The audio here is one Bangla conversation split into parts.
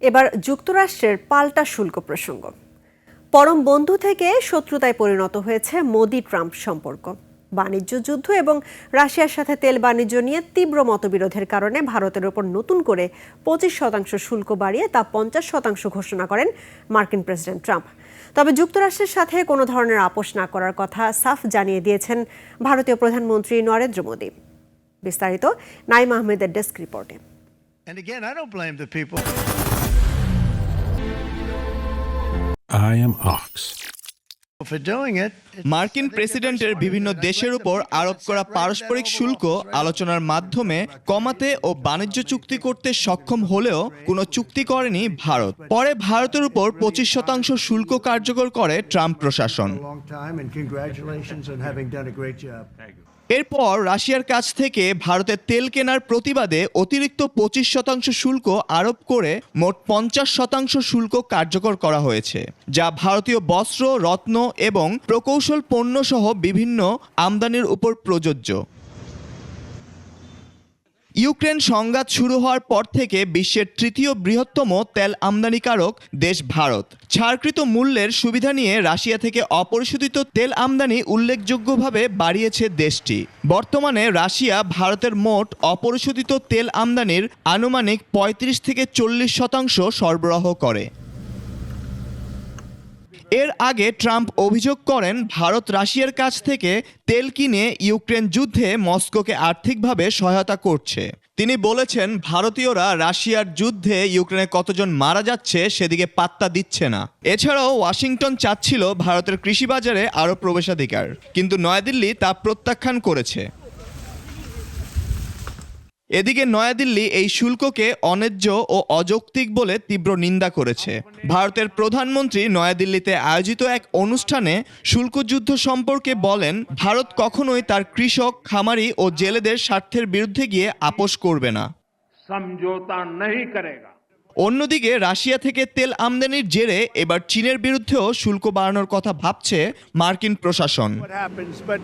এবার যুক্তরাষ্ট্রের পাল্টা শুল্ক প্রসঙ্গ। পরম বন্ধু থেকে শত্রুতায় পরিণত হয়েছে মোদি ট্রাম্প সম্পর্ক। বাণিজ্য যুদ্ধ এবং রাশিয়ার সাথে তেল বাণিজ্য নিয়ে তীব্র মতবিরোধের কারণে ভারতের ওপর নতুন করে 25% শুল্ক বাড়িয়ে তা 50% ঘোষণা করেন মার্কিন প্রেসিডেন্ট ট্রাম্প। তবে যুক্তরাষ্ট্রের সাথে কোনো ধরনের আপোষ না করার কথা সাফ জানিয়ে দিয়েছেন ভারতীয় প্রধানমন্ত্রী নরেন্দ্র মোদি। বিস্তারিত নাইম আহমেদের ডেস্ক রিপোর্টে। And again, I don't blame the people. I am Ox. For doing it. মার্কিন প্রেসিডেন্টের বিভিন্ন দেশের উপর আরোপ করা পারস্পরিক শুল্ক আলোচনার মাধ্যমে কমাতে ও বাণিজ্য চুক্তি করতে সক্ষম হলেও কোনো চুক্তি করেনি ভারত। পরে ভারতের উপর 25% শুল্ক কার্যকর করে ট্রাম্প প্রশাসন। A long time, and congratulations on having done a great job. এরপর রাশিয়ার কাছ থেকে ভারতের তেল কেনার প্রতিবাদে অতিরিক্ত 25% শুল্ক আরোপ করে মোট 50% শুল্ক কার্যকর করা হয়েছে, যা ভারতীয় বস্ত্র, রত্ন এবং প্রকৌশল পণ্য সহ বিভিন্ন আমদানির উপর প্রযোজ্য। ইউক্রেন সংঘাত শুরু হওয়ার পর থেকে বিশ্বের তৃতীয় বৃহত্তম তেল আমদানিকারক দেশ ভারত। ছাড়কৃত মূল্যের সুবিধা নিয়ে রাশিয়া থেকে অপরিশোধিত তেল আমদানি উল্লেখযোগ্যভাবে বাড়িয়েছে দেশটি। বর্তমানে রাশিয়া ভারতের মোট অপরিশোধিত তেল আমদানির আনুমানিক 35 থেকে 40% সরবরাহ করে। এর আগে ট্রাম্প অভিযোগ করেন ভারত রাশিয়ার কাছ থেকে তেল কিনে ইউক্রেন যুদ্ধে মস্কোকে আর্থিকভাবে সহায়তা করছে। তিনি বলেছেন, ভারতীয়রা রাশিয়ার যুদ্ধে ইউক্রেনে কতজন মারা যাচ্ছে সেদিকে পাত্তা দিচ্ছে না। এছাড়াও ওয়াশিংটন চাচ্ছিল ভারতের কৃষি বাজারে আরও প্রবেশাধিকার, কিন্তু নয়াদিল্লি তা প্রত্যাখ্যান করেছে। এদিকে নয়াদিল্লি এই শুল্ককে অন্যায্য ও অযৌক্তিক বলে তীব্র নিন্দা করেছে। ভারতের প্রধানমন্ত্রী নয়াদিল্লিতে আয়োজিত এক অনুষ্ঠানে শুল্কযুদ্ধ সম্পর্কে বলেন, ভারত কখনোই তার কৃষক, খামারি ও জেলেদের স্বার্থের বিরুদ্ধে গিয়ে আপোষ করবে না। অন্যদিকে রাশিয়া থেকে তেল আমদানির জেরে এবার চীনের বিরুদ্ধেও শুল্ক বাড়ানোর কথা ভাবছে মার্কিন প্রশাসন। What happens, but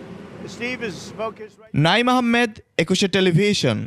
Steve has spoke his right. Naim Ahmed, 21 television.